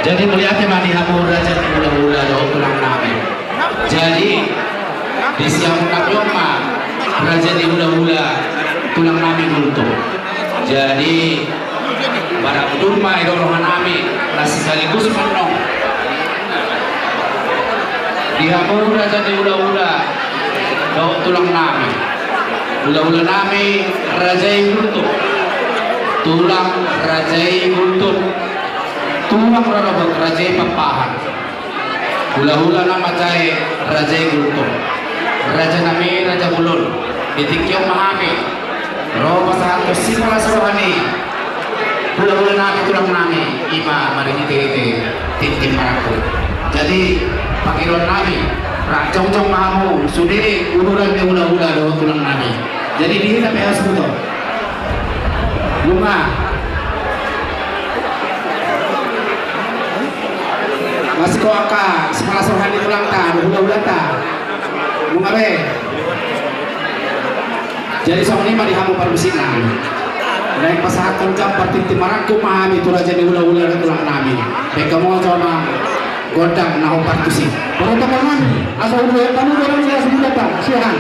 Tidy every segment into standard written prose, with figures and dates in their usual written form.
Jadi melihat mani hamura jadi ula-ula do tulang nami. Jadi di siang kapioma raja di ula-ula tulang nami gulto. Jadi pada kuduma itu rohan nami nasi sekaligus menong. Di hamura jadi ula-ula do tulang nami. Ula-ula nami raja gulto. Tulang raja gulto. Tulang rarabot rajay papahan. Hula-hula na macay rajay gulto. Raja nami raja bulol. Itikyong mahami. Roba sa ato simula sa rohani. Hula-hula nami tulang nami. Ima mariniti titim marako. Jadi pakiron nami. Rakjong-jong mahamu. Sudiri unuran ni hula-hula do tulang nami. Jadi diri tapi harus betul. Bunga. Masih kau angka sekolah rohani ulang tahun bulan ta bunga be jadi sama ini mari kamu perbusinan naik pasahat kencang parti timaraku mahami itu raja di ula-ula dan tulang nami baik kamu coba godang nahu partusi baru teman asal dulu ya kamu orang saya sebut apa sihan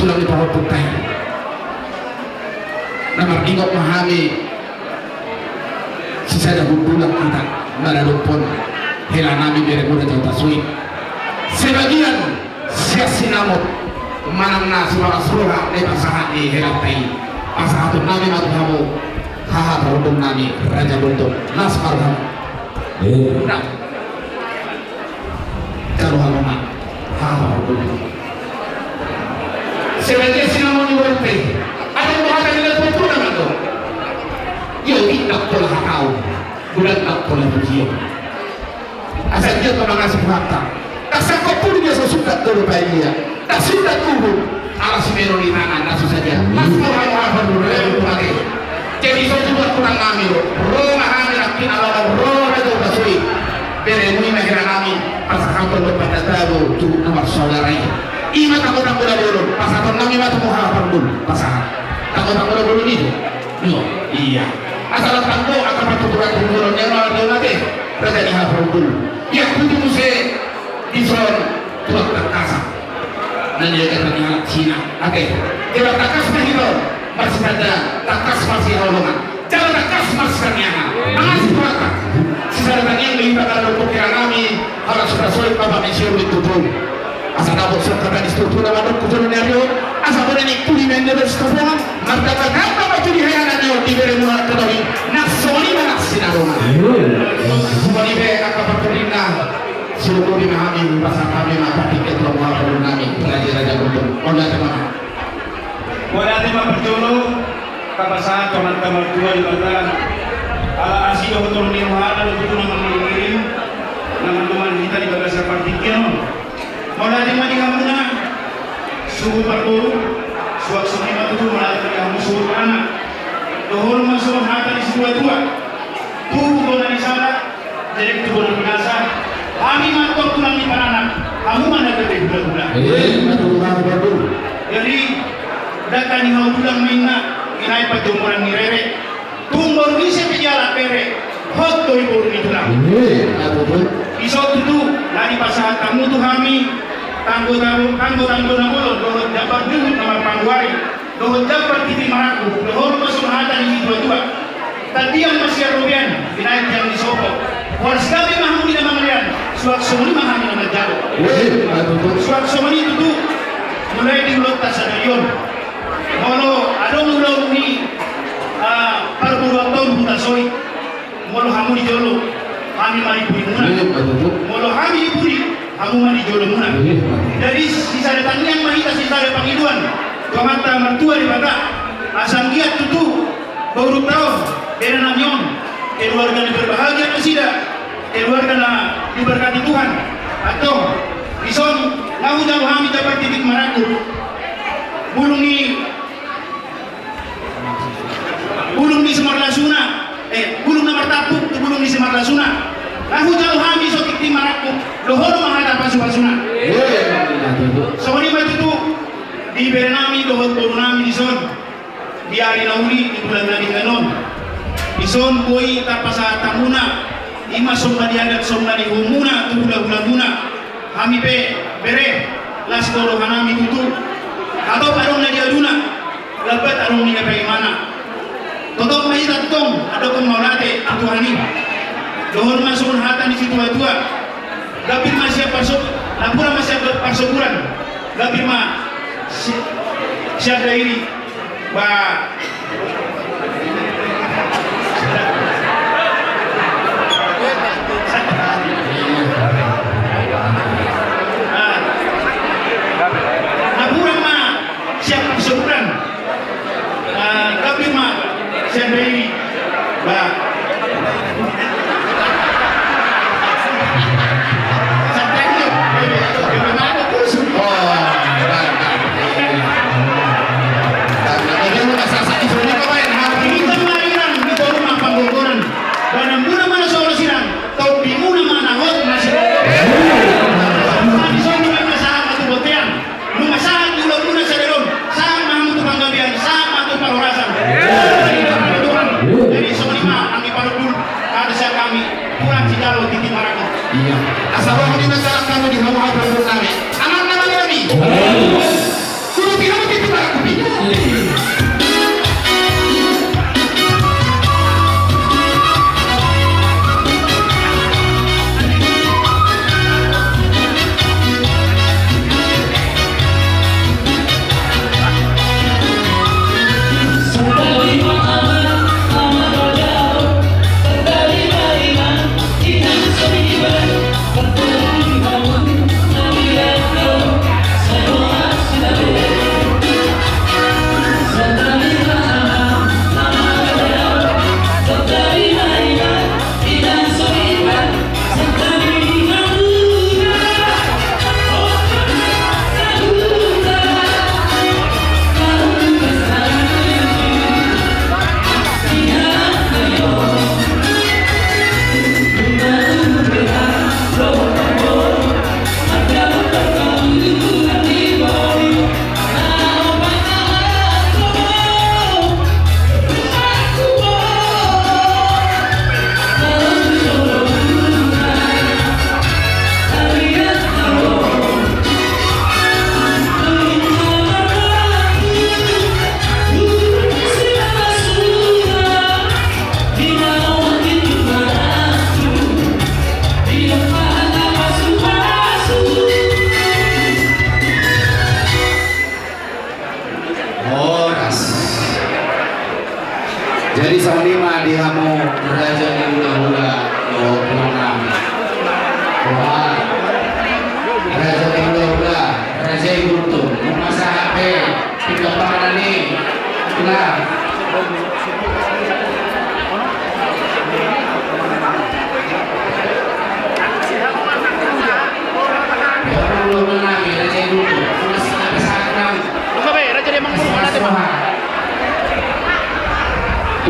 Sulam di bawah putai. Nama ingok mahami. Sisa dah bulan kita melalupun hela nami bere muda jauh tasui. Sebagian sia sinamut manang nasi wala surah di pasahan di hela tai. Pasahan tu nami matu kamu. Haha berhubung nami raja buntung nas marham. Nah, kalau halama haha berhubung. Sebagai sinamon di berpe, ada yang berkata tidak betul nama tu. Yo kita pola kau, bulan tak boleh berjiwa. Asal dia tak mengasih fakta. Tak sangkut pun dia sesukat terlupa dia. Tak sudah turun. Alas mero di tangan, langsung saja. Mas apa dulu yang lagi. Jadi saya juga kurang ngambil. Roh mahamil akin Allah roh itu basui. Bere mui mahira kami pas kampung pada tahu tu nomor saudaranya. Ima tak orang bola dulu. Pas apa nami matu muhafar dulu. Pas tak orang bola dulu ni. Iya. Asal tanggo akan pertubuhan dulu yang lalu nanti. Raja dihafar dulu. Ya kudu muse dison tuak terkasa. Dan dia kata di Cina. Oke. Dia takas mahiro. Masih ada takas masih rolongan. Jangan takas masih kanyana. Angas berapa? Sekarang yang minta kalau pikiran kami kalau sudah sulit bapak mensiur itu pun. Asal dapat serta di struktur dalam kuturan yang asal boleh ni kuli mender struktur. Martabat apa baju di hayangan yang diberi muat ketahui. Nasoni mana sinaroma. Semua ni be akan berperindah. Seluruh memahami bahasa kami maka tiket lomba kami raja untuk onda teman. Wala di mapagtulo kapasahan teman-teman tua di bantaran ala asih betul ni mahal lalu itu nama mengirim teman-teman kita di bagas partikian. Wala di mati kamu na suhu parpuru suak sungai matu malah kamu suhu anak dohor masuk hati di sebuah tua tuh bola di sana jadi itu bola binasa kami mantok tulang di anak kamu mana gede bulan-bulan jadi data ni mau pulang minna inai pajumuran ni rere tumbor ni se pejala pere hot to ibor ni tulang iso tu lari pasahan kamu tu kami tanggo na mulo dohot dapat dulu nama pangwari dohot dapat titi maraku dohot masuk hata ni dua tadian masih rubian inai yang disopo waras kami mahmud di nama malian suak somoni mahami nama jalo suak somoni itu mulai di mulut tasadayon molo adong ulo ni parburuan tahun buta soi molo hamu di jolo kami mari puri muna molo kami puri hamu mari jolo muna jadi sisa datang yang mahita sisa ada pangiduan kamata mertua di bata asam giat tutu baru tahun kena namyon keluarga yang berbahagia tidak keluarga na diberkati Tuhan atau ison lahu jauh kami dapat titik maraku bulung di Semarlasuna bulung na martapuk tu bulung di Semarlasuna lahu jauh kami so titik maraku lohor mahal pasu-pasuna so ni mati tu di Bernami lohor Borunami di son di hari nauli di bulan nadi kanon di son koi tapasa tamuna ima somna dianggap somna di humuna tu bulan-bulan muna kami pe bere las koro hanami tutu atau parong na dia duna lebat arong ni bagaimana totok mai tatong ada kong maulate tutuhani dohor masuk hatan di situ tua gapir masih pasok lapura masih pasokuran gapir ma siapa ini ba siapa sebulan tapi mah sendiri bah sampai itu bagaimana terus kita mariran di rumah panggogoran dan muna mana solusiran tau bingung mana hot masih di sana mana saham atau botean lu masalah dulu muna sedelon sama untuk panggabian sama untuk parorasan jadi semua kami parudul ada saya kami kurang cidalo titi maraku iya asal roh di negara kami di hawa berbuat kami anak kami suruh tidak titi maraku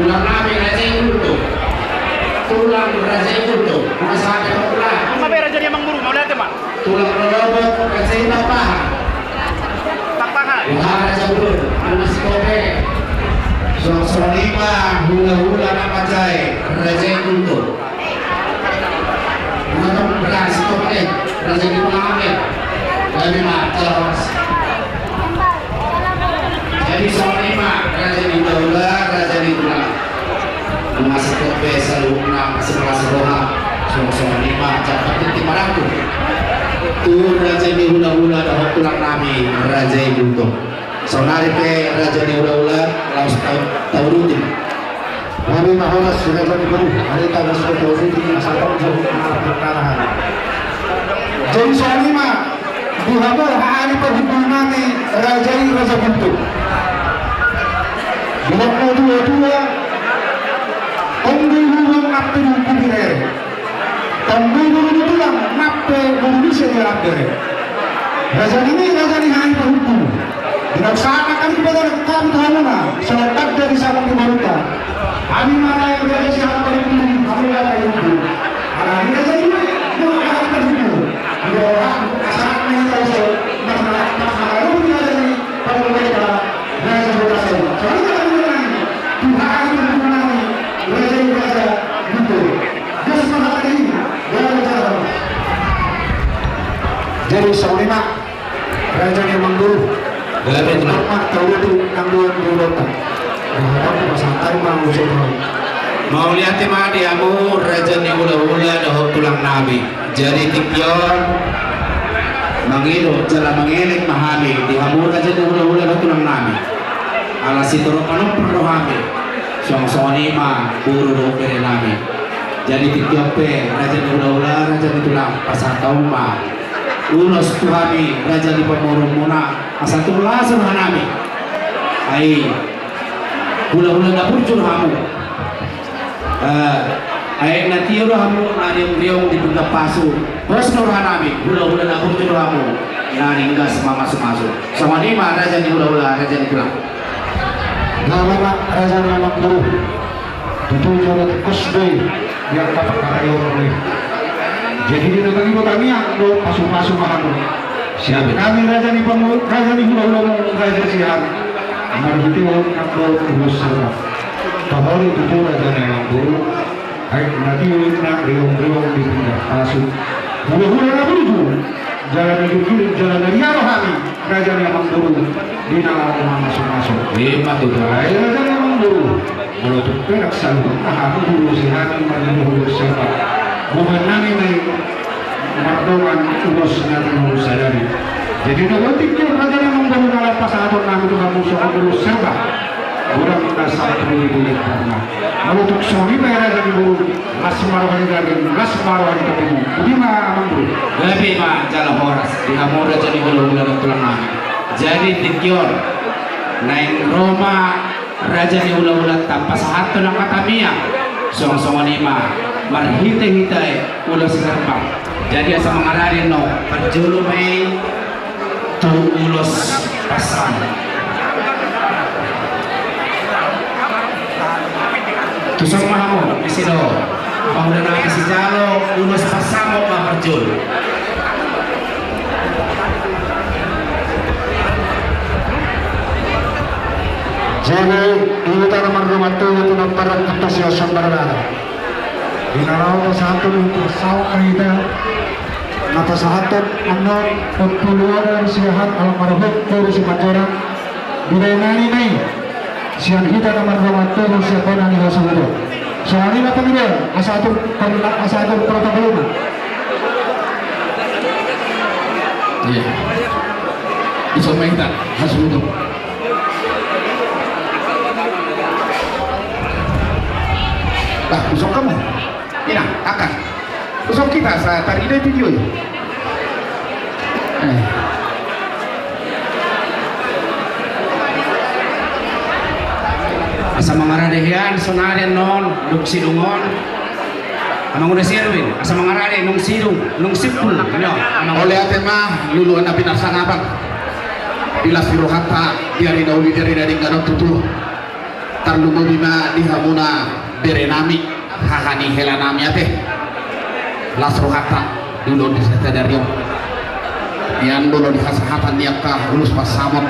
tulang nami Raja Gulto. Tulang Raja Gulto. Masakan pula. Ang mabera dyan yung mangburu, maulat ma. Tulang robot Raja Tapahan. Takpahan. Buha Raja Gulto. Mas kobe. Lima hula-hula na pacay Raja Gulto. Menurut beras kobe Raja Gulto ngamen. Kami terus. Jadi lima Raja Gulto Raja Gulto. Masih kobe saluna sebelah roha. Lima cepat timaraku. Tuh Raja di hula-hula dah tulang nami Raja Gulto. Sonari pe Raja di hula-hula laos tahu rutin. Kami mahalas sudah kami baru hari tahu sudah tahu rutin asal tahu jauh perkarahan. Jadi soalnya buhabo hari perhubungan Raja Gulto. Bila dua Pembunuhan nape kubire, pembunuhan itu lah nape Indonesia dia abdere. Raja ini hari berhukum. Dilaksanakan kepada kami Tuhanna, seletak dari sabang kebarukan. Kami mana yang berada siapa berhukum, kami ada itu. Hari raja ini hari berhukum. Dua orang saatnya tahu masalah ini dari pada mereka raja berhasil. Soalnya kami menang, Tuhan berhukum. Raja Gulto. Jadi Saulima Raja yang mangguru. Berapa itu? Tahu itu nangguan berdoa. Santai mau coba. Mau lihat mah diamu Raja ni hula-hula dah tulang nabi. Jadi tikyon mangilu jalan mengelik mahami diamu Raja ni hula-hula dah tulang nabi. Alas itu rokanong perrohami. Song-song mah puro do kere nabi. Jadi tikyon pe Raja ni hula-hula Raja ni tulang pasar tahun mah. Ulos tuhami Raja di pemurung muna asal langsung hanami. Ai hula-hula dapur hamu. Ai nanti udah hamu nari riong di bunda pasu. Terus nur hanami hula-hula dapur hamu. Nari enggak semua masuk. Sama ni mah Raja di hula-hula Raja di tulang. Nama Raja nama guru. Tutu jalan kusbei yang dapat karayo oleh. Jadi di negeri kami yang do pasu-pasu mahal. Siapa kami Raja di pemurung Raja di hula-hula Raja sihat. Marhiti orang nakdo urus serta. Tahun itu Raja yang guru. Ay nanti nak riong-riong di pindah pasu. Hula-hula na itu. Jalan dari kiri, jalan dari arah kami. Raja yang guru di nama masuk-masuk. Lima tu Ay Raja yang guru. Kalau tu perak selalu. Aku guru sihat marhiti serta. Memenangi naik mardoman urus nanti urus sadari. Jadi kalau tikir Raja yang membangun alat pasator kami tu kamu soal urus serba. Orang kita sangat boleh karena. Kalau untuk suami bayar Raja ibu las marwani lagi, las marwani ketemu. Jadi mah amang bro. Lebih mah jalan horas di kamu Raja di hula-hula tulang nami. Jadi tikyon naik Roma Raja di hula-hula tanpa satu lang katamia. Song-song mah marhite-hite ulos gerbang. Jadi asa mangararin no perjulu may tu ulos pasang. Tusong mahamo isido. Pangulan namin si Jalo ulos pasang mo pa perjul. Jadi ini tanah mardoman tu itu nampak atas ya sambarana. Dinaraw sa aton yung pasaw kanita nata sa aton anon pagtuluan siyahan alam marahot pero si Majora binay nani siyan kita naman ramatoro siya ko nani sa ulo. So ani na pamilya asa aton protokolo na. Iya. Iso mainta hasudo. Lah usok kamu. Ina, akan. Usok kita sa tadi ide video ini. Asa mangaradehan sonaden non duk sidungon. Amang udah sirwin asa mangarade nung sidung nung sipul nyo. Oleh atema luluan na pinasangabang. Bila siruhata diari dauli dari gadot tutu. tarlugo bima dihamuna berenami hahani helanami ate lasro hata dulu di Setadaryo yang dulu di hasahatan niaka ulus pasamot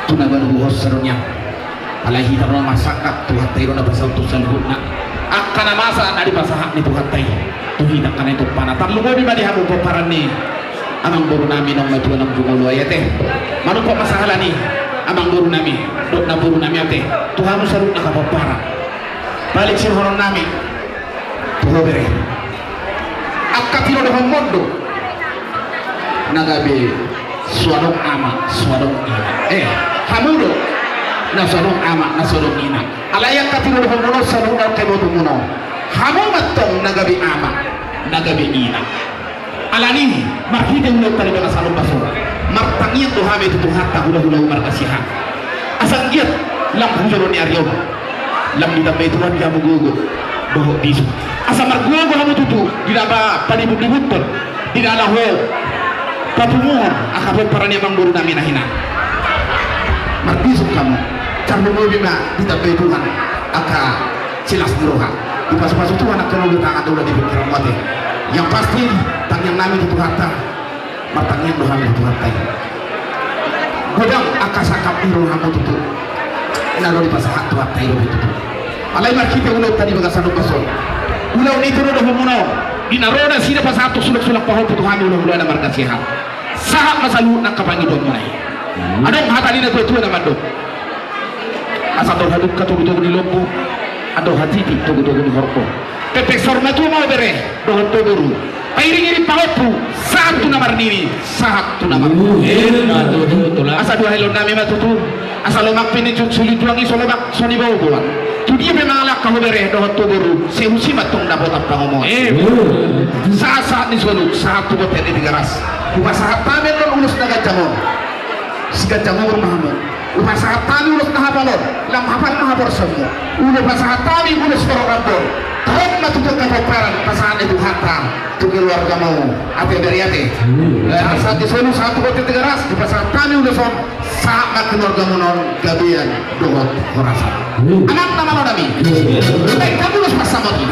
tunagan buhos serunya alaihi tarno masakat tuhan tayo na basal tu salhuna akan masa na di pasahak ni tuhan tayo tuhin akan itu panatan lugo bima dihamu paparan ni amang buru nami nong matuan ng bumulo ayate manong po masahala ni amang buru nami dok na buru nami ate tuhan mo sarut na kapapara balik si horon nami tuho bere akatiro na homondo nagabi suadong ama suadong ina hamudo na suadong ama na suadong ina alayak katiro na homondo suadong na kayo tumuno hamumatong nagabi ama nagabi ina alani marhide ulo tali baka salong baso martangiyan to hame to hatta hula-hula markasihan asang giat lam hujuro ni Aryo lam di tambay tuhan ka mugugo doho diso asa margugo hamu tutu dinaba panibut-libut pun dinalaho papunguhon akapon para ni amang buru namin nahina martisok kamu carmo mo bima di tambay tuhan aka silas niroha ipasok-pasok tuhan akan ulit ang atula di pikiran mo yang pasti tang yang namin itu harta matang yang dohan itu harta godang akasakap iro hamu tutu nalo di pasahat tu harta iro itu alai markite ulo tadi bagasano pasol ulo ni turo do humuno dinaroda sida pasahat sulak-sulak pahol tu hamu ulo na markasihan sahak masalu nak kapangi do munai adong hata ni na tu na mando asa do haduk katugu-tugu di lombo ado hati tugu-tugu di horko pepe sorma tu mau bere dohon to guru pairing-iring pahopu saat tu namar nini saat tu namar asa dua helon nami matutu asa lomak pini sulit tuangi solomak soni bau buat tu dia memang alak kau bere dohon to guru sehusi matong dapat apa ngomong saat ni solu saat tu boten di garas upa saat tamen non ulus naga jamon siga jamon mahamu upa saat tami ulus nahabalon lam hafal nahabor semua upa saat tami ulus kororabor tahun matutup kapaparan pasangan itu hatam tu keluarga mau apa dari ate saat di solo satu kote tegaras di pasangan kami udah son saat keluarga monon gabian dohot horasa anak nama lo nami baik kamu harus pasang lagi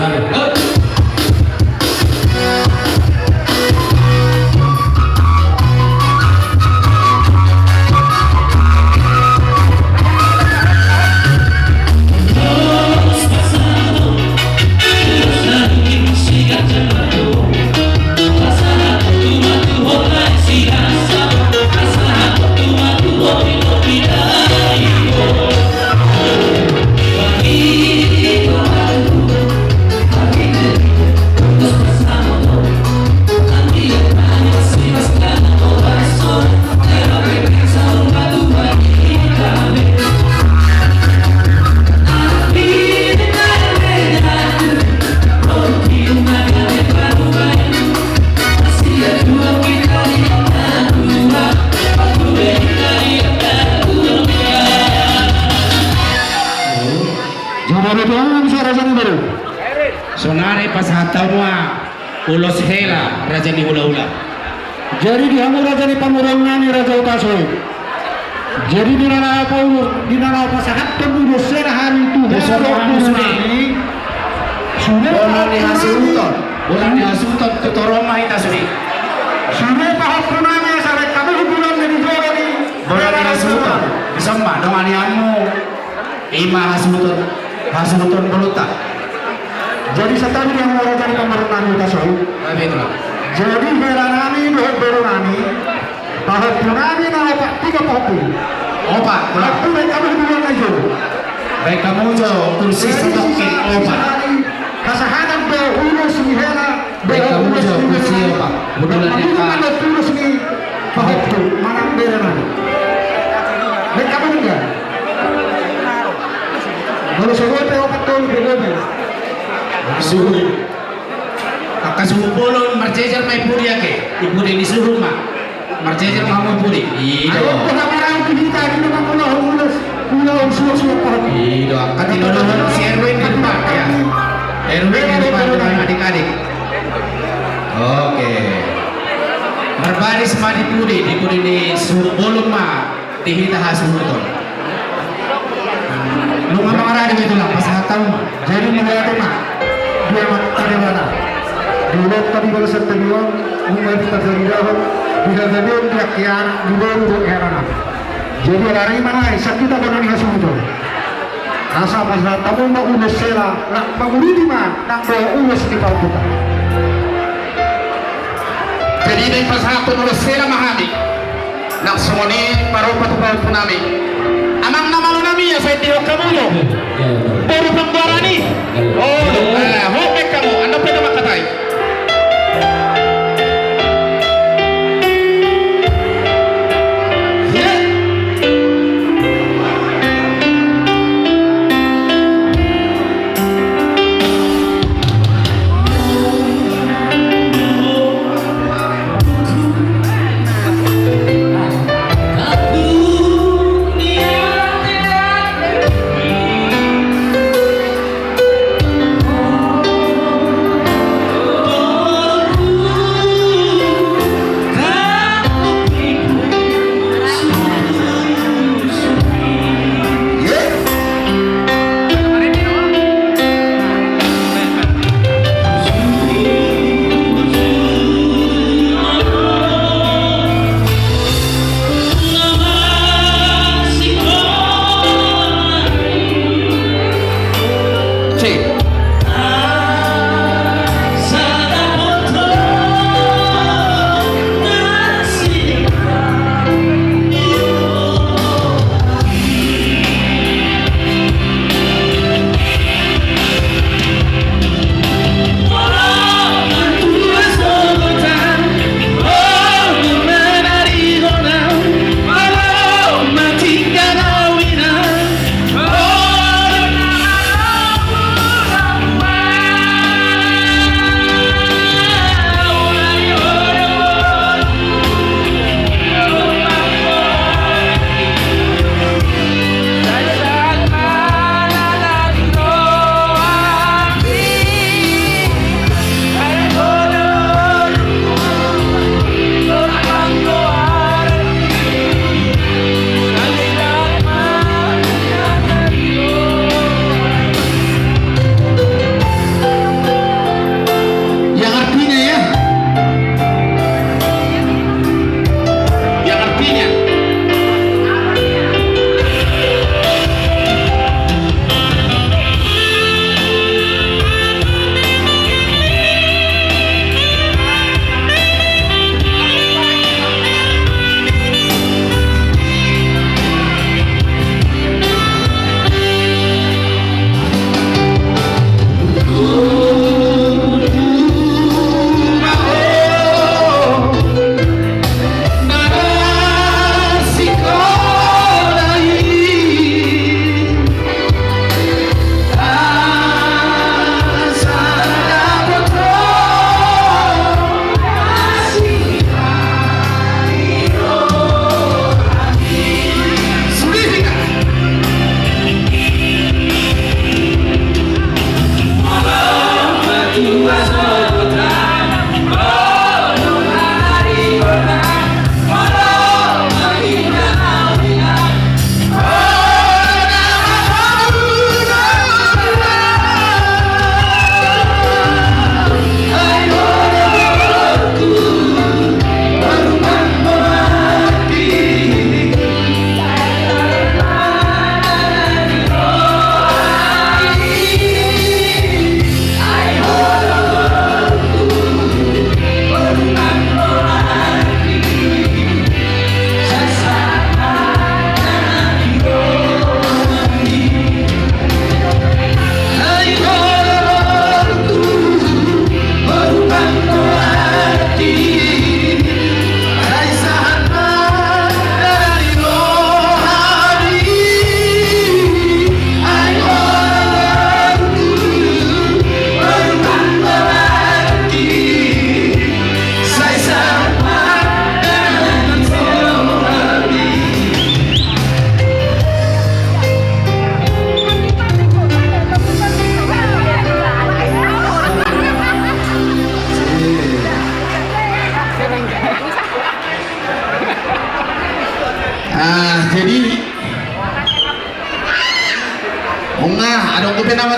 sonare pas hatamwa ulos hela raja ni hula-hula jadi di hamu raja ni pamurangan ni raja utasoy jadi di nana apa ulus di nana apa sahat temu dosen hari itu dosen hari sudah bola ni hasuton bola ni hasuton tutoroma ita suri sudah tahap punanya sampai kami hubungan dengan bola ni bola ni hasuton disamba dong aniamu ima hasuton boluta jadi setelah yang orang dari pemerintahan kita soal jadi beranami dohot beranami bahwa punami na opak 30 opak aku mereka berdua aja mereka muncul kursi sedokin opak kasahanan beulus ni hela mereka muncul kursi opak budulan yang ada tulus ni bahwa tu manang beranami mereka berdua kalau sebuah opak tu berbeda suhu akan suhu bolon marjejer mai puri ake ibu di suhu mah marjejer mau puri ayo kita marang kita kita mau ulus pulau susu apa ido akan dinodohon si Erwin di depan ya Erwin di depan dengan adik-adik oke berbaris mah di puri di suhu bolon mah dihita suhu ton lu tahu mah. Jadi melihat mah dia mah ada mana. Dulu tadi kalau stadion mulai terjadi dahulu bila stadion dia kian di baru era. Jadi hari mana sakit apa nih hasil itu? Asa pasal tamu mau ulas sela, nak menguriti mah, nak bawa ulas di pauta. Jadi dari pasal tu ulas sela mahami. Nak semoni paruh patu nami. Amang nama lu nami ya saya tiok kamu yo. Baru pembuaran ni. Oh, hopek kamu, anda pernah makatai. Jadi bunga ada kopi nama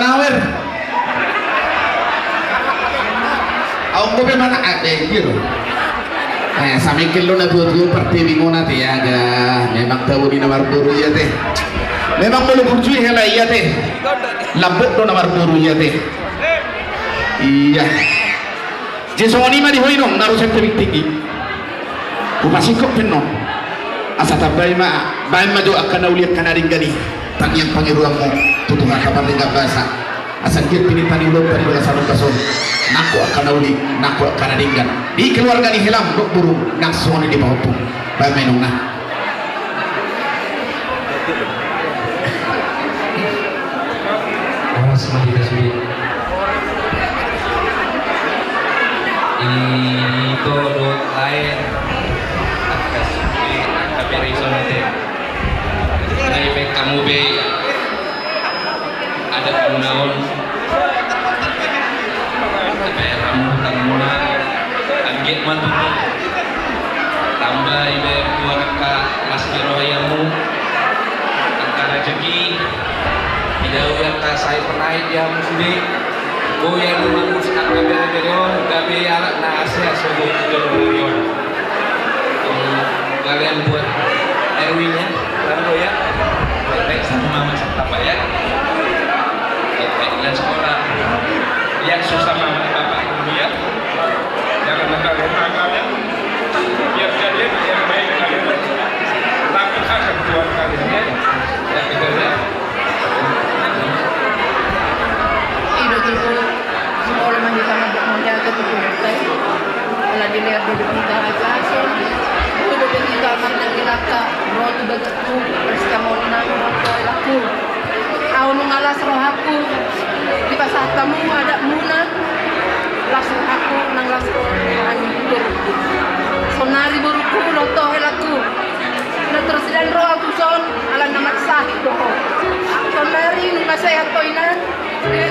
Ako mo ba na ate, gitu. Sa amin kilo na tuwa parti mo natin aga. Memang tahu di nomor buru ya teh. Memang belum berjuang hela iya teh. Lambok do nomor buru ya teh. Iya. Jesoni mah dihoinong naruh sentri tinggi. Kupasik kok penon. Asa tabay bayi maju akan nauliat kanaring gani. Tang yang pangiruang mo tutungan kapan tinggal bahasa. Asa kir pini tani ulun tani bala sarung kason. Naku akan nauli, naku akan naringgan. Di keluarga ni hilang dok burung nang suami di bawah pun. Bayi menong nah. Orang semua dikasih itu dot lain tapi reason nanti dari baik kamu be ada pengaun bayar kamu hutang muna angget mantu tambah ibe dua kakak maskiro ayamu angka rezeki tidak yang saya pernah dia musbi yang mengus angka berion gabe alat na asia sebut berion kalian buat Erwin ya lalu ya baik sama mama apa ya baik dan sekolah yang susah mama bapak ya jangan kalian ya biar kalian yang baik kalian tapi akan buat kalian ya tapi kalian sekolah menjadi menjaga keturunan ala dilihat di kita asason udah kita karena kita rotu begitu berskamona rotu laku au mengalas rohaku di pasar kamu ada muna langsung aku nang langsung anjur sonari buruku rotu laku na terus dan roh aku son ala nama sah doh sonari ni saya toinan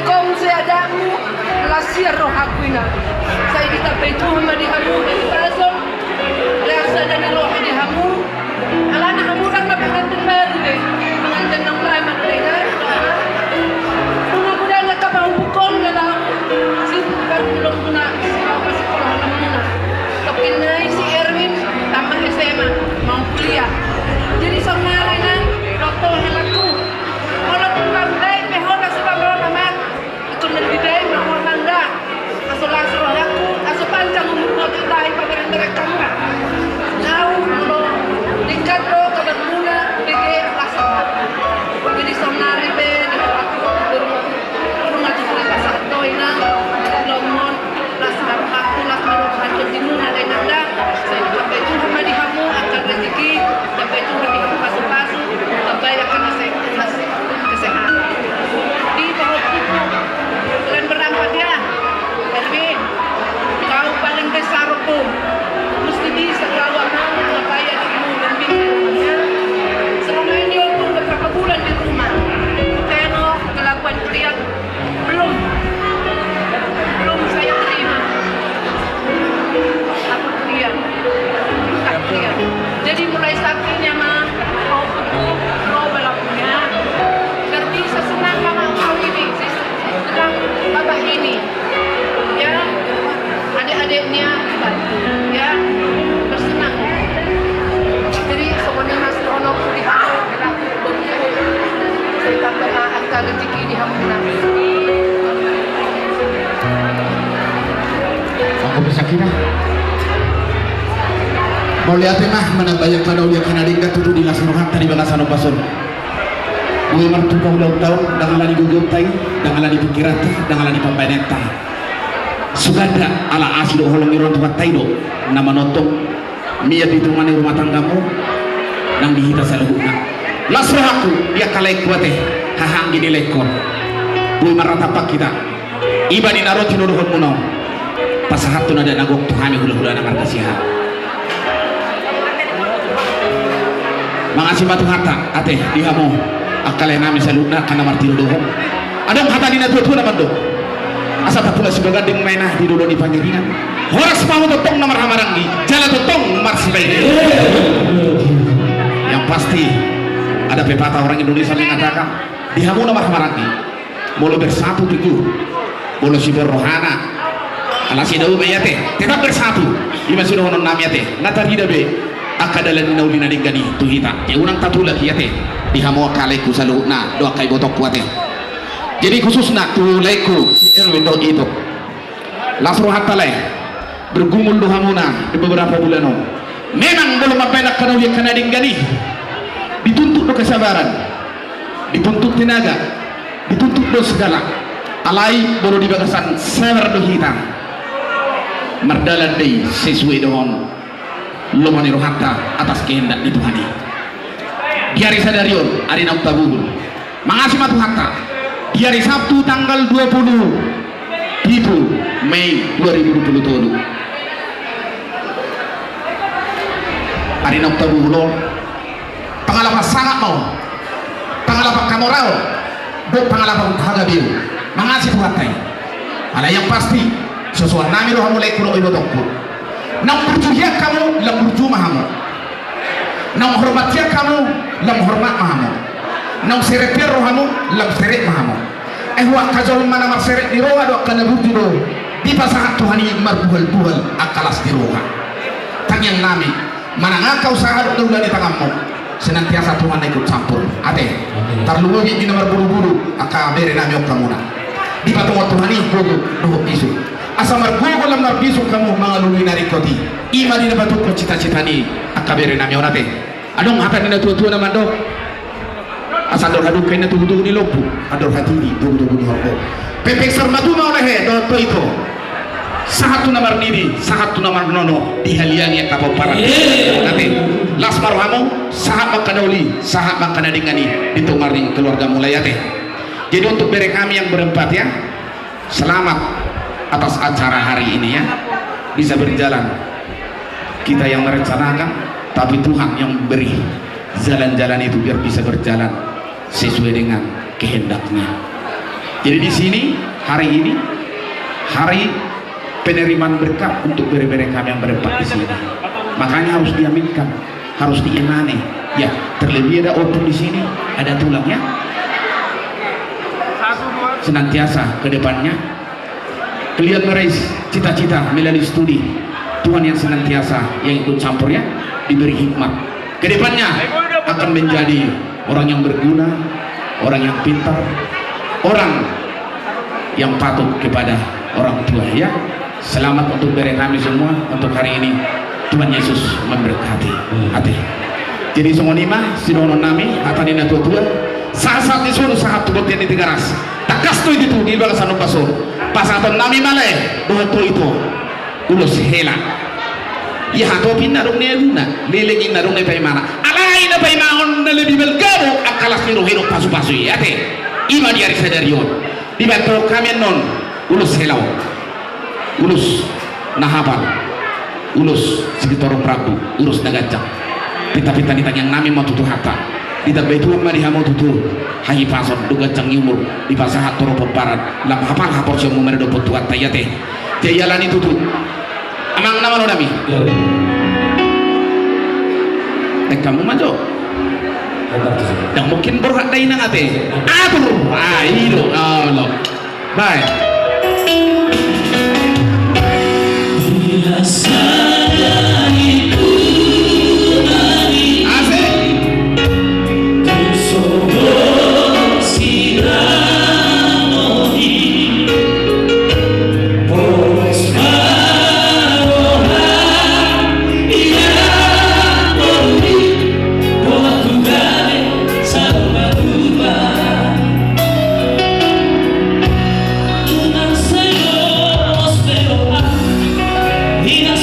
kau saya adamu lasir roh aku ina saya ditapai Tuhan di hamu dari pasong rasa dan roh di hamu ala na hamu kan pengantin baru deh pengantin nang lama deh punya muda nggak kapal pukul nggak lah si baru belum guna apa sekolah namanya tapi naik si Erwin tamat SMA mau kuliah jadi somari nang foto helaku kalau tukang dai behona sebab nama itu lebih dai mau nanda aso lasro aku aso pancang umur dai pamerintah kamu jauh lo dekat lo kalau mula bege lasro jadi somari be aku rumah juga pasar toina lomon lasro aku lasro hancur di muna dai nanda saya sampai itu sama di hamu akan rezeki sampai itu di hamu pasu-pasu sampai akan kesehatan di bawah itu kalian berangkat ya Erwin kau paling besar pun mesti bisa kalau mau bayar dirimu dan bingung selama ini aku beberapa bulan di rumah karena kelakuan kalian belum saya terima aku kalian jadi mulai saatnya mah mau butuh mau belapunya biar bisa senang mama kau ini senang bapak ini ya adik-adiknya bantu ya bersenang jadi semuanya mas Rono di hamu saya tambah angka rezeki di hamu Aku bisa kira. Mau lihat mah mana banyak pada ulia kanaringa tutu di lasanohan tadi balasan opason. Gue martu kau tahun dengan lani gugur tay, dengan lani pikiran tay, dengan lani pembayaran tay. Sugada ala asli holong iron tempat tay do, nama notong mia di rumah tanggamu, nang dihita salahuna. Lasro aku dia kalai kuate, hahang gini lekor. Gue maratapak kita, iba di naroti nuruhon munong. Pasahat tu nada nagok tuhami hula-hula namar kasihan. Mangasih batu harta ate dihamu akale nami saluna kana martiro doho adang hata dina tua na mando asa ta pula sibaga ding mainah di dulu di pangiringan horas mau totong nomor hamarangi jala totong marsibai yang pasti ada pepatah orang Indonesia mengatakan dihamu nomor hamarangi mulu bersatu itu mulu siber rohana Alasi daw be yate, tetap bersatu. Ima sudah honon nam yate, nata hida be. Akadalan naulina digani tuhita. Ya unang tatula yate. Dihamo kaleku saluna doa kai botok kuate. Jadi khususnya tuleku si Erwin do itu. Lasro hatale bergumul dohamuna di beberapa bulan. Memang belum apa nak kena dia kena digani. Dituntut do kesabaran, dituntut tenaga, dituntut do segala. Alai bolo di bagasan sabar do hitam. Mardalan dei sesuai dengan lomani rohata atas kehendak di Tuhan. Di hari sadarion hari nak tabul. Mengasih matu hatta. Di hari Sabtu tanggal 20 itu Mei 2027. Hari nak tabul. Pangalaman sangat mau. Pangalaman kamorao. Bukan pangalaman hagabil. Mengasih Tuhan. Ala yang pasti sesuatu nami roh mulai kulo ibadahku. Nang berjuhia kamu lam berjuh mahamu. Nang hormatia kamu lam hormat mahamu. Nang seretir rohamu lam seret mahamu. Wa kajol mana mar seret di roha do kana burjudo. Di pasahat Tuhan ini marbuhal akalas di roha. Tang yang nami mana ngakau sahat do dari tanganmu. Senantiasa Tuhan ikut campur. Ate tarluwi di nomor buru-buru akabere nami okamuna. Di patungan Tuhan ini bogo do isu. Asa margogo lam narbisu kamu mangalului narikoti. Ima di nabatu ko cita-cita ni akabere nami onate. Adong hata ni tua-tua na mando. Asa dor hadu kaina tugu-tugu ni lobu. Ador hati ni tugu-tugu ni horko. Pepek sarmatu ma olehe do to itu. Sahatu namar nidi, sahatu namar nono di haliangi kapau paran. Nanti las maruhamu sahat makanauli, sahat makanadingani ditumaring keluarga mulayate. Jadi untuk bere kami yang berempat ya, selamat atas acara hari ini ya, bisa berjalan. Kita yang merencanakan, tapi Tuhan yang beri jalan-jalan itu biar bisa berjalan sesuai dengan kehendaknya. Jadi di sini hari ini hari penerimaan berkat untuk bere-bere kami yang berempat di sini. Makanya harus diaminkan, harus diimani. Ya, terlebih ada open di sini, ada tulangnya. Senantiasa ke depannya kalian meraih cita-cita melalui studi Tuhan yang senantiasa yang ikut campur ya, diberi hikmat ke depannya akan menjadi orang yang berguna, orang yang pintar, orang yang patuh kepada orang tua ya. Selamat untuk bere kami semua untuk hari ini. Tuhan Yesus memberkati hati. Jadi semua nima sinono nami atanina tua-tua saat disuruh saat tubot yang ditigaras takas tu itu di bagasan pasor pasaton nami malay doa tu itu ulos hela ya hato pinna dong ne luna lelegi na dong ne pay mana alai na pay maon na lebih belgaro akalas ni rohino pasu-pasu ya te ima di hari sadarion di bato kami non ulos helau ulus nahaban ulus sekitar Prabu ulus nagajak pita-pita nitang yang nami mau tutuh hatta tidak betul mari hamu tutu hayi pason duga cang yumur di pasahat toro peparan lam hapal hapor sio mumere do potuat tayate jayalani tutu amang nama lo nami kamu majo dan mungkin berhak dainang ate atur ayo Allah bye Vida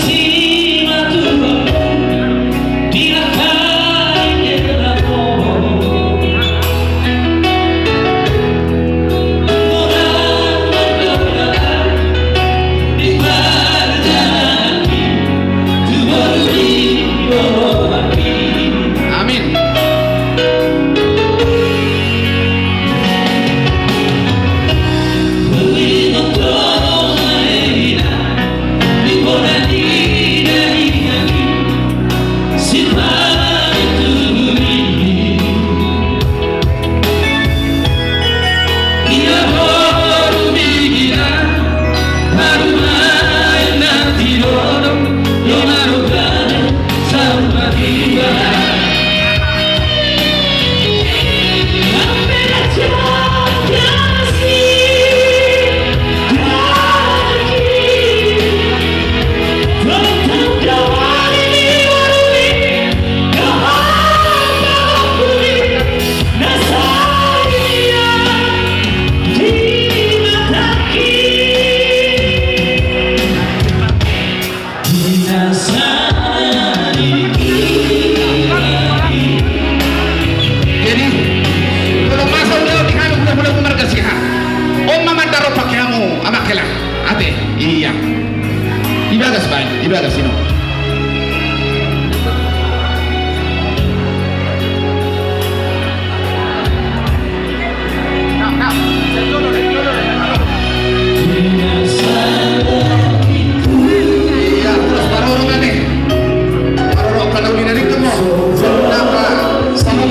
Ibagas ba? Ibagas sino? Iya, terus paroro kan nih? Paroro kan ulit na dito mo. Napa? Sama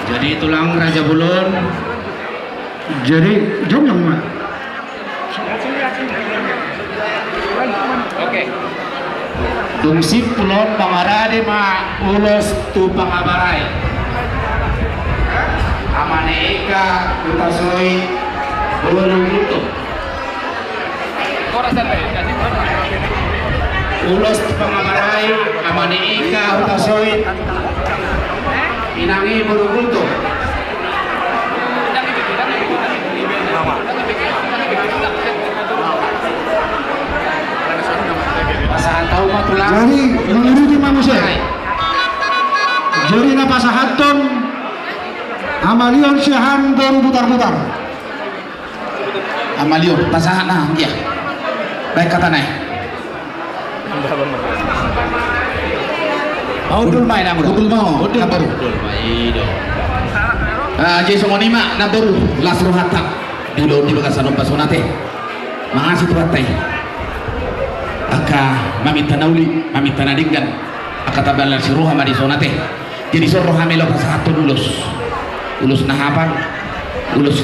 Jadi tulang Raja Bulon. Jadi jom yang mana? Oke. Tungsip Pulon Pangarade ma ulos tu pangabaray. Amane eka utasoy bulong luto. Korasan ba? Kasi Ulos tu pangabaray amane eka utasoy inangi bulong luto. Pasahan tahu mah tulang. Jadi menurut manusia. Jadi napa sahaton amalion siahan baru putar-putar. Amalion pasahan nah dia. Baik kata naik. Udul main ang udul mau. Udul baru. Jadi songonima na baru lasro hatak dulu di bagasan pasunate. Mangasih tuatai. Aka mamita nauli, mamita nadinggan. Aka tabalan si roha madi sonate. Jadi so roha melo pasatu ulus. Ulus nahapan, ulus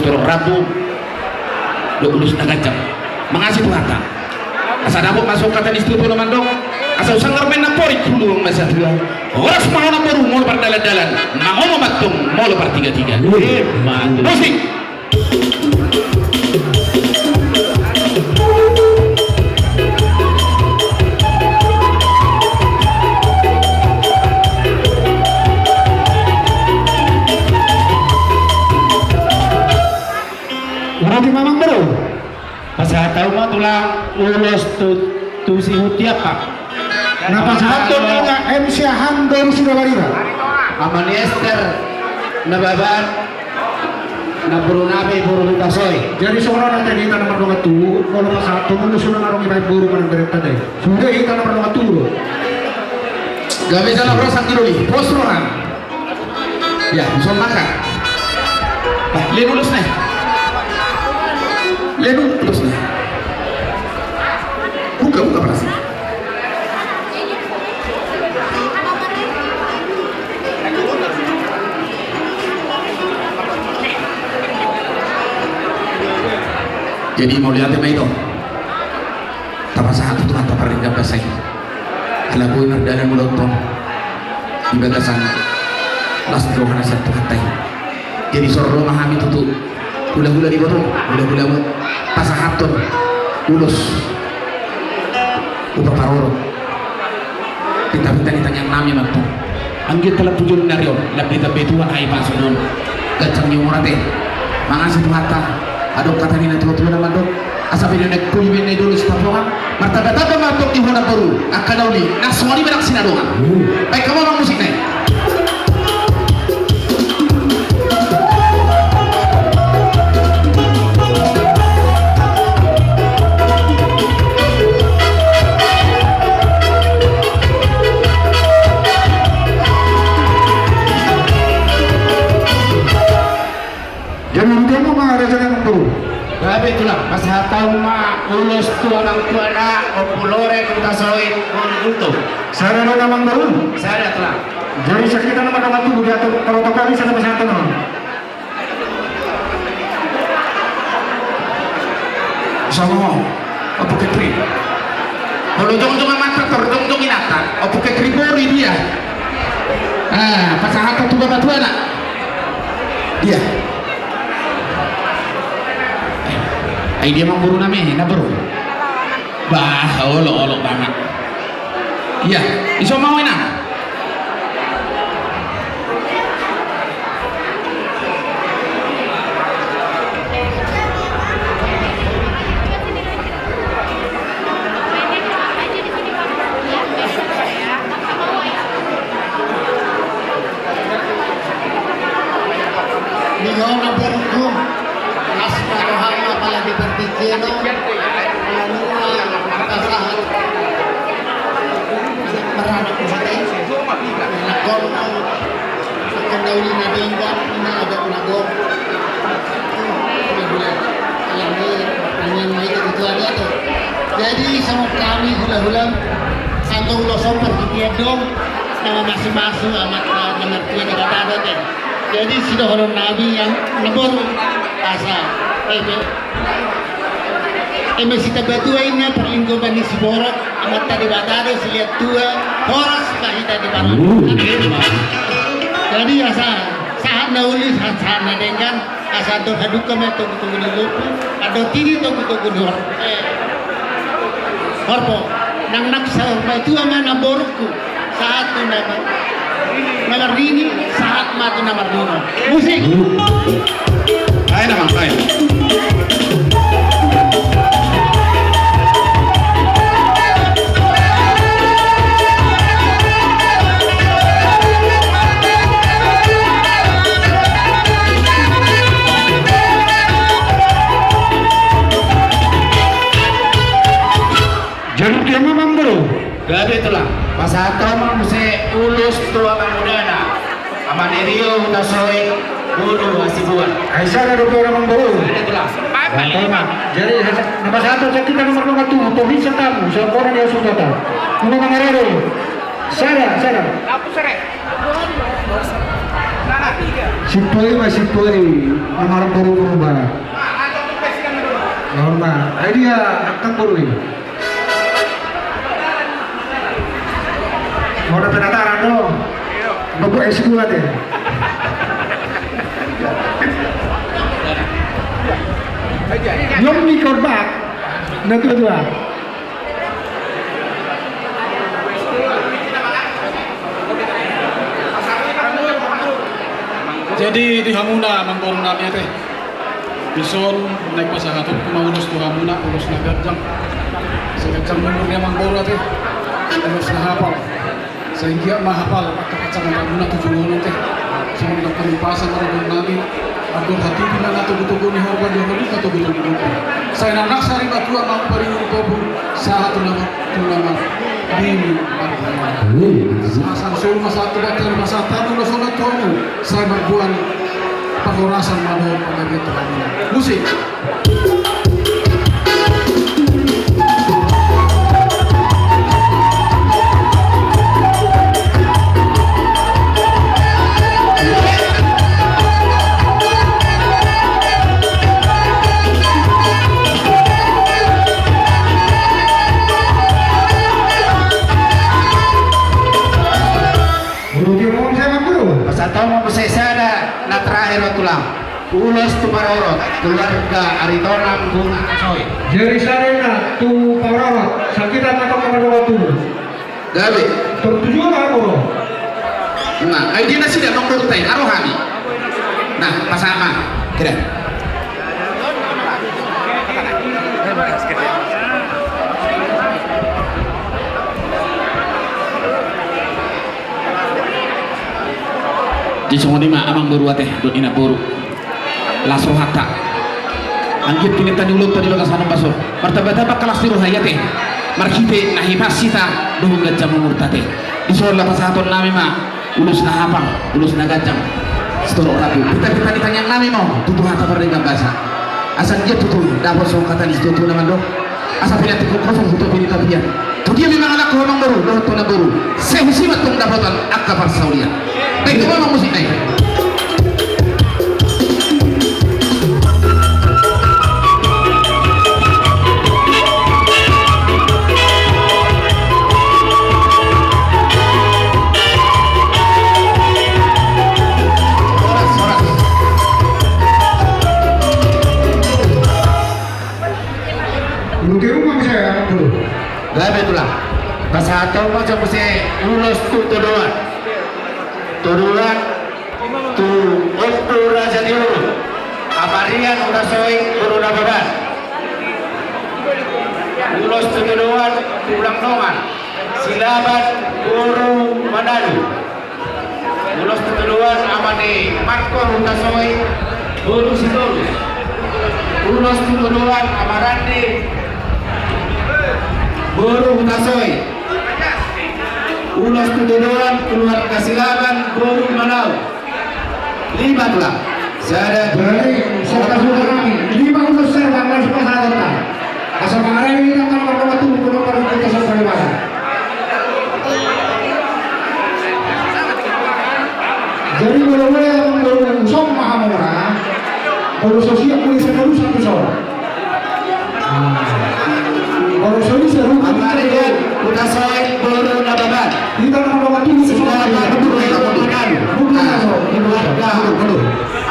torok rabu, ulus nagajak. Mangasih tuatai. Asa dapot masuk kata istri pulau mandok. Asa usang ngarmen napori kulung masa dua. Oras mau naporu mau berdalan-dalan. Mau matung mau lebar tiga-tiga. Musik. Berarti memang baru. Pasal tahu mah tulang ulos tu si hutiap pak. Napa sahaton nga siahan baru sudah barira. Amani Esther nababan na buru nabe buru butasoy. Jadi seorang nanti kita nomor 2 kalau pas satu mulu sudah ngarong ibai buru mana berita deh. Sudah kita nomor 2. Gak bisa lah berosak dulu nih. Pos orang. Ya, bisa makan. Lihat dulu nih. Lihat dulu terus nih. Buka perasaan. Jadi mau lihat apa itu? Tapa saat itu atau perindah basai. Ala ko nagdalan mo daw di bagasan las droga na satu hatay. Jadi sorro mahami tutu. Gula-gula di botol, gula-gula mo pasahaton. Ulos. Upa paroro. Pita-pita ditanya nami magpo. Ang telah tujuan dari yon, labdi tabi tuwa ay paso nun. Gacang yung orate. Mga situhata. Adok kata ni nanti waktu nama dok. Asal bila nak kuliah ni dulu setahun. Martabat apa matok di mana baru? Akadauli. Nah semua ni berak sinadoan. Baik kamu orang musik naik. Jadi dia mau raja yang baru. Gabi itulah pasahataw ma ulos tu orang tua na o pulore kita soin untuk. Saya ada namang baru. Saya telah. Jadi sakit nama nama tu dia tu kalau tak kali saya pasang tanah. Sama mo. Opo ke tri. Kalau jong-jong mata jong-jong inata. Opo ke kribori dia. Ah, pasahataw tu bapa tua na. Dia. Ay dia mamburu namin, naburu. Bah, olok banget. Iya, iso mau na. Ninyo na berko. Asma rohana pala dipertikino. Kasahan. Meranak ko sa tayo. Nakon ang nauli na dinggan. Inaagad na gom. Alam mo, ingin may kebutuhan itu. Jadi sama kami hula-hula santong losong pergigiadong nama masing-masing amat mengerti kata-kata deh. Jadi sudah orang Nabi yang nebor asa eme sita batuainya perlingkupan di Siborok amat tadi batado selihat tua horas kahita di barang jadi asa saat nauli saat nadengan asa do haduka meto kutu lupu ado tiri to kutu kudu horpo nang naksa batua mana borku saat tu nomor ini saat matu nomor 2 musik Ay naman, ay. Jadi dia memang baru. Gabi itulah pasahataw mo se ulos tua mangudana. Amanerio na soy guru asibuan. Aisyah ada dua orang baru. Itulah. Jadi nama satu sakit nomor 2 tu bisa tamu seorang yang sudah tahu. Nomor mangarero. Sarah. Aku sere. Sipoi nomor baru berubah. Normal. Dia akan baru ini. Mau ada penataran dong. Bapak S2 deh. Yung mikor back. Nagdua. Jadi di Hamuna mangkon nabi teh. Bison naik pasahatot kumaulus tu Hamuna ulus nagarjang. Sagajang menurnya mangkon teh. Ulus nahapal. Sehingga mahapal kacang Hamuna 7 teh. Semua penimpasan orang nabi. Agar hati bina nato butuh ni horban dia horban nato butuh ni. Saya nak sari batu mau pari kobu saat nama ini. Asal sul masa tu batal masa tanu lo solat kamu. Saya berbuat pengorasan malu pada gitu. Musik. Pasahataw mo se sada na terakhir tulang. Ulos tu parorot keluarga Aritonang Bunga Kasoy. Jadi sarena tu parawat sakitan atau kamar tu. Gabi. Tertujuan apa? Nah, ay di na sila nung durtay arohani. Nah, pasama. Kira. Di semua lima amang baru teh dot ina buru. Laso hatta. Anggit kini tadi ulut tadi bagas hanam basur. Martabat kelas tiru hayate. Markite nahi pasita dohung gajam murtate. Di soal lapas haton nami ma ulus na hapang, ulus na gajam. Setorok rapi. Kita ditanya nami mau tutuh hata perdega bahasa. Asal dia tutuh dapat soal kata di situ nama dok. Asal pilih tikuk kosong tutup ini tapi ya. Tuh dia memang anak orang baru, doh tona baru. Saya musibat tung dapatan akbar saulia. Baik, itu memang musik naik. Lu kira rumah saya dulu. Lah betulah. Bahasa atau macam mesti lulus tuduhan. Tuduhan tu waktu raja diuru. Amarian udah soi guru nababan. Lulus tuduhan ulang nongan. Silaban guru Manado. Lulus tuduhan amane Marco udah soi guru Sidolus. Lulus tuduhan amarande Guru Tasoy. Ulos tuduhan keluar kasilaban Guru Manau. 5 tulang. Saya Dari saudara kami 5 ulus serba harus pasangan. Asal pengarang ini kan kalau waktu belum pernah kita sampai mana. Jadi boleh-boleh yang baru usong mahamura, baru sosial polisi baru satu soal. Baru sosial seru. Amarian udah soy Guru Nababan. Kita mau waktu itu Silaban Guru Manau.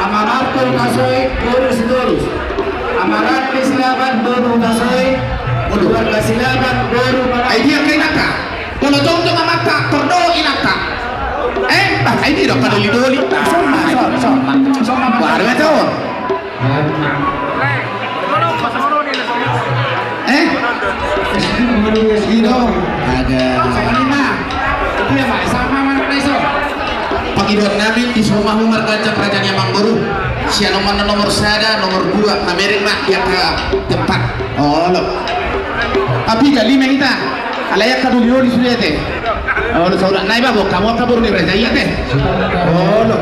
Amaratu Tasoy Guru Sidolus. Amaratu silaban Guru Tasoy keluar kasilaban Guru Manau. Ay dia kay naka. Kalau jong mata tordo inaka. Ay di dok kadoli-doli. Soma. Baru itu. Sino? Ada. Itu ya Pak, sama mana iso? Pangidon namin di rumah Umar Kancang Kerajaan Yamang Baru. Siya nomor sada, nomor 2 Amerika yang ke depan. Oh lo. Tapi kali kita. Alayak kadulio di sudah teh. Oh lo saudara naik bago kamu apa baru nih Raja iya teh. Oh lo.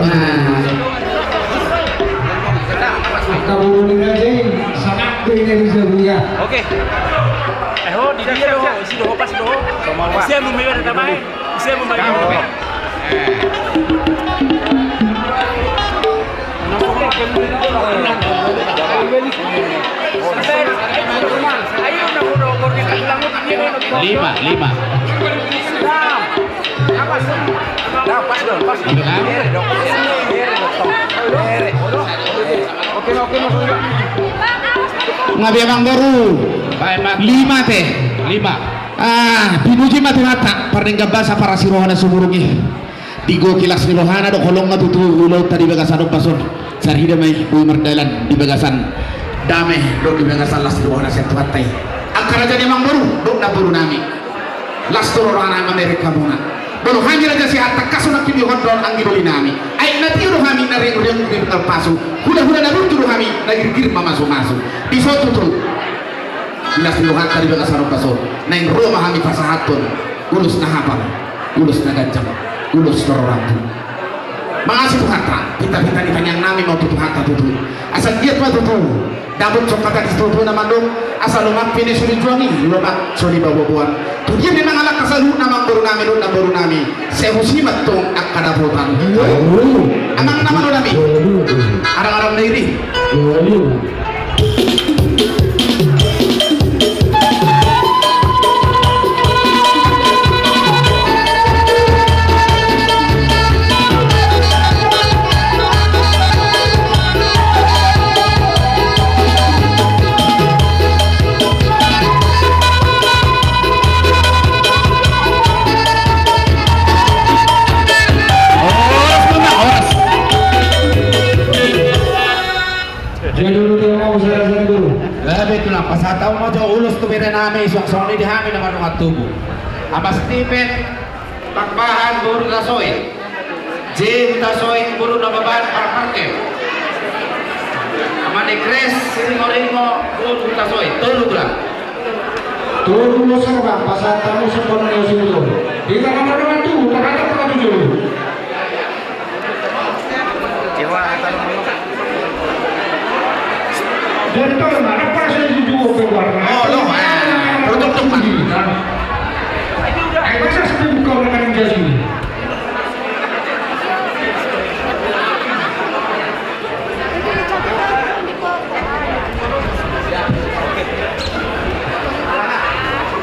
Kabur ini sangat ini bisa buka. Oke. Di dia doh, isi doh pas doh. Isi yang membayar tamai, isi yang membayar. Lima. Ngabi Abang Baru. 5 teh. 5. Pinuji mati mata perningga basa para sirohana sumurungi. Digo kilas sirohana do kolong ngatutu ulo tadi bagasan do pason. Sarhida mai bu merdalan di bagasan. Dame do di bagasan las sirohana setuatai. Akara jadi Abang Baru do na buru nami. Las sirohana Amerika muna. Baru kami raja si hatta kasuna kimi hondon anggi do nami. Ai nati do kami nare do yang di pasu. Huda na do kami nagir mama masuk. Biso tutu. Bilas luhan tadi bagasan do pason. Neng rumah kami pasahatun. Ulus na hafal. Ulus na gancang. Ulus teroratu. Mengasih Tuhan kita ditanya nami mau tutup hata tutup. Asal dia tutup. Dabut cokata di tutup nama dong. Asal lumak pini suri juangi. Lumak suri bawa-bawaan. Tuh dia memang alat kasalu nama baru nami. Saya musimat tong akadaputan. Amang nama do nami. Arang-arang dairi. Itulah pas tahu mau jauh ulus tu beda nami suang ni dihami nama nungat tubuh. Abas tipet pakbahan guru tasoy, jin tasoy guru nababan parmarke. Amane kres singoringo guru tasoy tolu lah. Tolu lo serba pasal tamu sekolah yang situ. Di kamar dengan tu, tak ada tujuh. Jadi tahu mana pas saya juga ke warna. Oh, lo produk teman. Masa sampai buka orang jadi.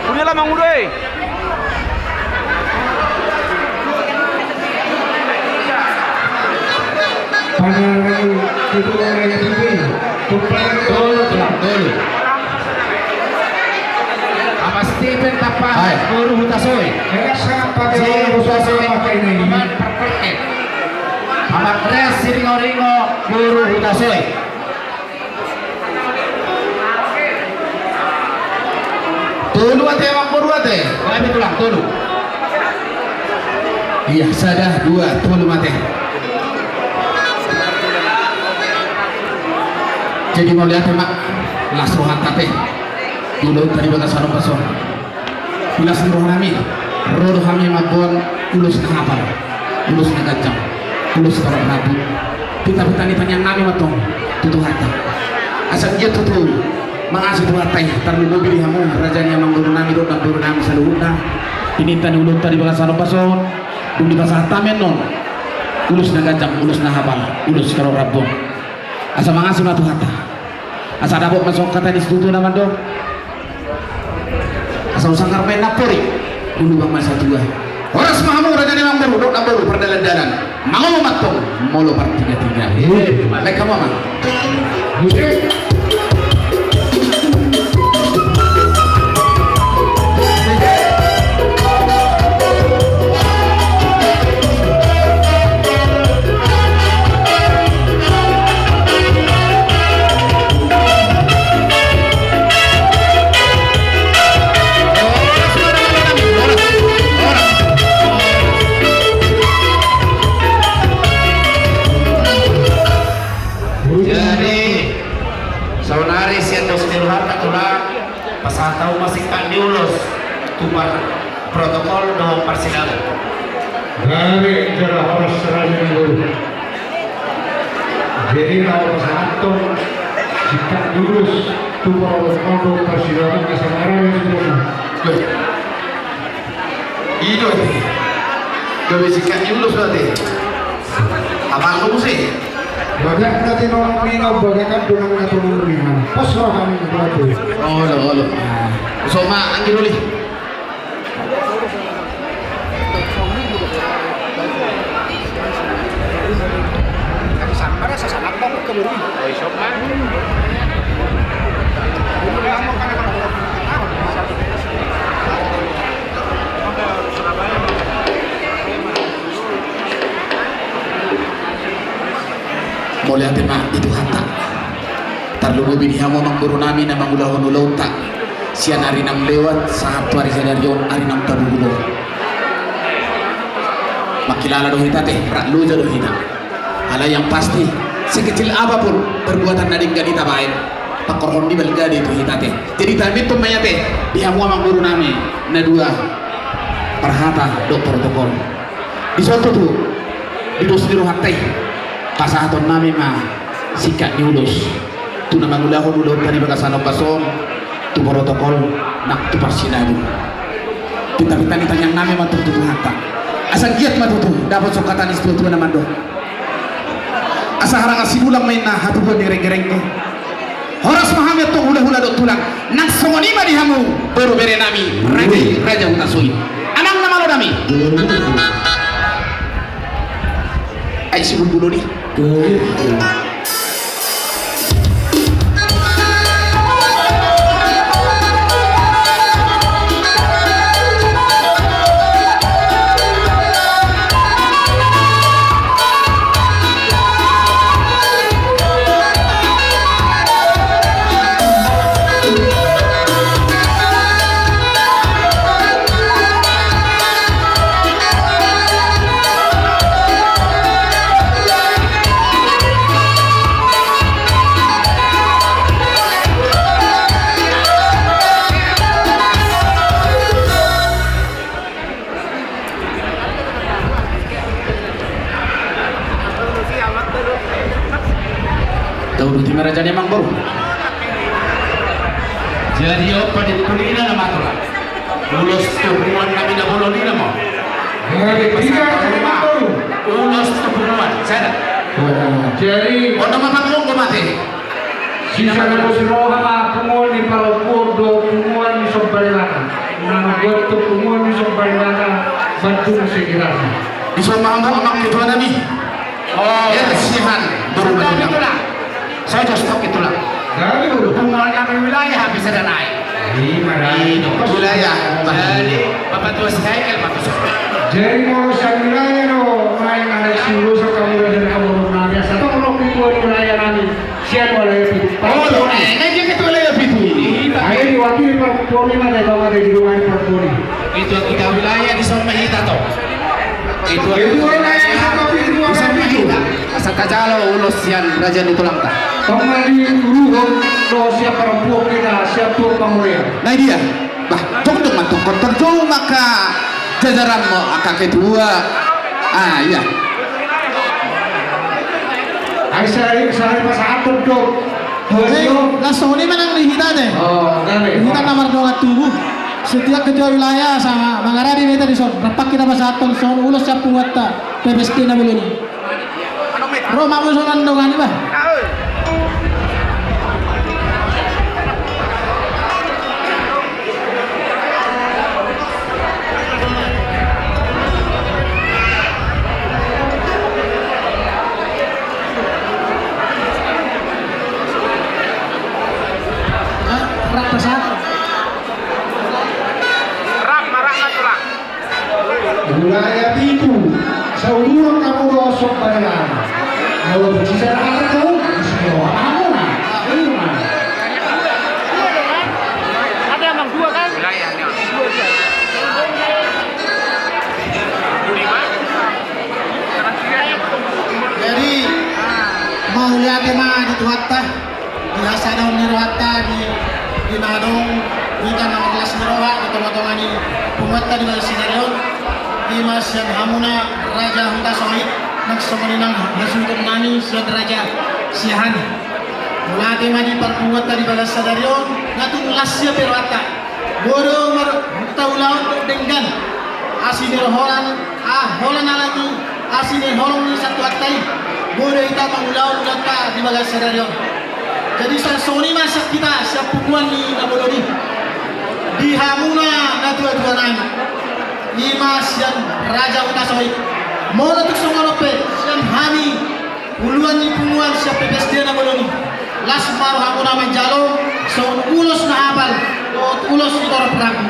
Udah lah Mang Udoy. Pandangan itu orang yang tinggi. Betul. Sama Stephen Tapan, Guru Hutasoy. Sangat pakai Si orang Hutasoy pakai ini. Aman perpeket. Sama Kres Siringo-ringo, Guru Hutasoy. Tulu ate awak boru ate. Kami tulang tulu. Iya, sadah dua tulu mate. Jadi mau lihat mak lasuhan tate. Dulu tadi bagas sarung pasong. Bila sembuh kami, roh kami mabon ulus kapal, ulus ngajam, ulus torok rabu. Kita petani tanya kami matong, tutu hata. Asal dia tutu. Mengasih tuatai terlalu mobil hamu rajanya mangguru nami do dan buru nami saluhna ini tadi ulun tadi bagas sarung pasong. Dulu di pasar tamen non ulus ngajam, ulus ngahapal, ulus torok rabu. Asal mengasih matu hata. Asal dapot masuk kata di situ nama do. Asal sangkar main napori dulu bang masa tua. Horas mahamu raja di mambaru dok nambaru perdalan-dalan. Mangu matong molo part 3-3. Baik kamu mah. Tahu masih kan diulus tumpah protokol do persidangan Dari jarak harus serajin dulu. Jadi kalau pesantren jika lulus tu protokol persidangan ke Semarang itu semua. Itu gak bisa kan diulus berarti. Abang lu sih. Banyak nanti nolong nino bagaikan dengan ngatur ringan. Pos lah kami berarti. Oh lo. Soma angin dulu. Mau lihat mak itu hata. Terlalu bini hamu mangguru nami na mangulah-ulah tak. Sian hari nam lewat saat hari sadarjon hari nam tabugulo. Makilala do hita teh, rak luja do hita. Hal yang pasti, sekecil apapun perbuatan nading ganita baik, pakorhon di belgadi itu hita teh. Jadi kami tu maya teh di hamu mangguru nami na dua perhata do protokol. Di suatu tu di dosdiru hatai pasahaton nami mah sikat diulus. Tu nama ngulahon ulun dari bagasanong basong. Tu protokol nak tu persidangan. Kita ditanya nami matu tu hata. Asal giat matu tu dapat sokatan istu tu nama do. Asa harang asibulang main na hatu buat gereng-gereng tu. Horas mahamnya tu hula-hula do tulang. Nak songoni ma dihamu baru bere nami raja utasui. Anang nama lo nami. Ay sibul dulu nih. Tahu di timera jadi emang baru. Jadi apa di kulina nama tu lah. Ulos tubuhan kami dah boleh ni nama. Ulos tubuhan, saya. Jadi Orang mana pun kau mati. sisa na si Roha kumol ni Palopurdo kumol ni Sombalilata. Nang goto kumol ni Sombalilata bantu si Girasa. Di semua orang orang itu nabi. Oh, ya sihan. Stok itulah. Saya dah stok itulah. Dari dulu. Pengelola kami wilayah habis ada naik. Itu wilayah. Jadi bapak tua saya bapak tua. Jadi mau sa wilayah no main ada siru sa kamu dan kamu nabi. Satu kalau itu wilayah nabi. Siapa wilayah itu? Oh, ngaji kita wilayah itu. Ayo diwakili Pak Puri mana tahu ada di rumah Pak Puri. Itu kita wilayah di Somma Hita toh. Itu wilayah di Somma Hita. Asal Kajalo ulos yang raja di tulang tak. Pemandi Ruhon no siap perempuan kita siap tuh pamurian. Nah dia, bah, tunggu mantuk terjauh maka jajaran mo akak kedua. Ah iya. Ay saya pas atur dok. Langsung ini menang di hita deh. Oh, gawe. Hita nomor 2 tubuh. Setiap ketua wilayah sama Mangaradi kita di son. Rapak kita pas atur son ulos siap buat ta. PPST na belum. Roma musuhan dongan ba? Wilayah itu seluruh kamu rosok badan. Kalau bersisa apa tahu? Semua kamu lah. Ada emang dua kan? Wilayahnya. Jadi mau lihat mah di Tuhatta, di Hasadong ni Rohatta di Nadong di tanah kelas Roha di tengah-tengah ni Tuhatta di bawah sinarion di Mas yang Hamuna Raja Huta Sohid nagsumaninang nasuntong nani sa Raja Sihan. Mula mah di Tuhatta di bawah sinarion natulas siya Rohatta. Bodo marutaulaon denggan asinir holan holan alati asinir holong ni satu atai bodo ita mangulaon data di bawah sinarion. Jadi sa soni masa kita sa pukuan ni nabodoni di Hamuna na dua-dua nani Imas yang Raja Utasoy mau untuk songorope yang Hami uluan ni punguan siya PPSD na boloni las maru Hamuna manjalo so ulos na habal o ulos ni Toro Prabu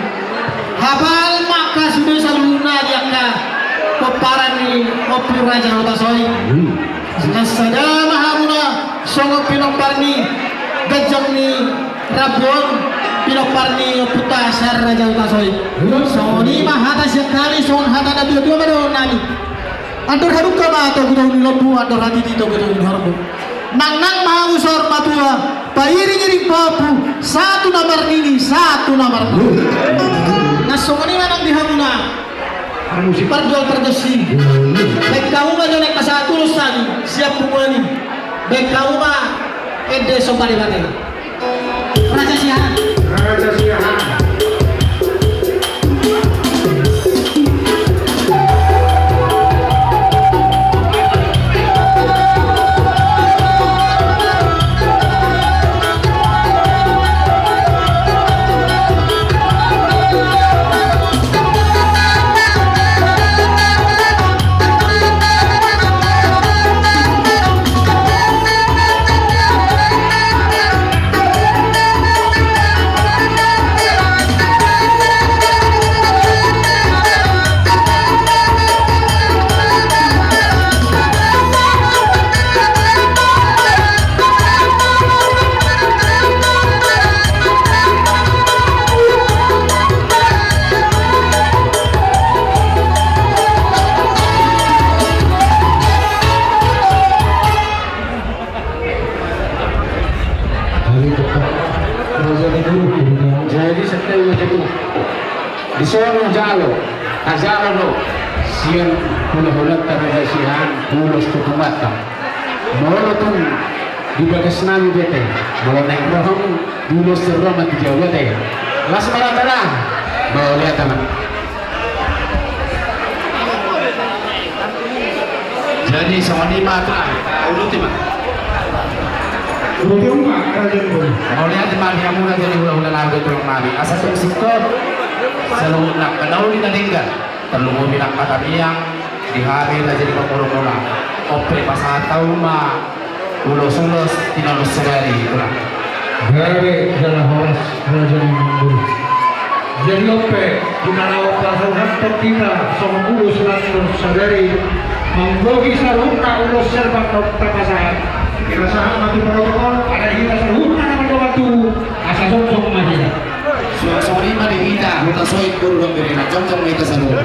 habal maka sudah saluna dia ka peparan ni Opi Raja Utasoy nasada Hamuna songo pinomparni gajang ni Rabon Pinoparni puta sar Raja Utasoy. Soni mah hata sekali son hata na dua baru nani. Adur haruk kama atau kita ulobu adur hati itu kita ulobu. Nang mah usor matua. Pairing papu satu nomor ini satu nomor. Nah soni mah nang dihamuna. Perjual perdosi. Baik kau mah jonek pasal tulus tadi siap pungani. Baik kau mah ede sompari bate. Raja Sihan. Raja Sihan. Jadi setiap itu di sana jalo, azalo lo, sian pulau-pulau terasa sihan, pulau setumata, mulu tu di bagas nami bete mau naik rohong dulu serong mati jauh bete las malam tanah mau lihat teman. Jadi sama lima ulut lima. Udah rumah kerajaan pun. Mau lihat teman yang mula jadi ulah-ulah lagu tulung nabi. Asal sikap selalu nak kenal di tinggal. Terlalu bilang kata biang di hari lah jadi pemurung-murung. Ope pasal tahu mah ulos-ulos tinalus segari itulah. Gare adalah horas kerajaan Mamburu. Jadi ope di mana pasal hantar kita sama ulus lantur sadari menggogi saruna ulus serba terpasahan. Kira saham mati protokol ada hira saruna nama batu asal sosok mahina. Suasana lima di kita, kita soik guru dan berina, jom-jom kita selalu.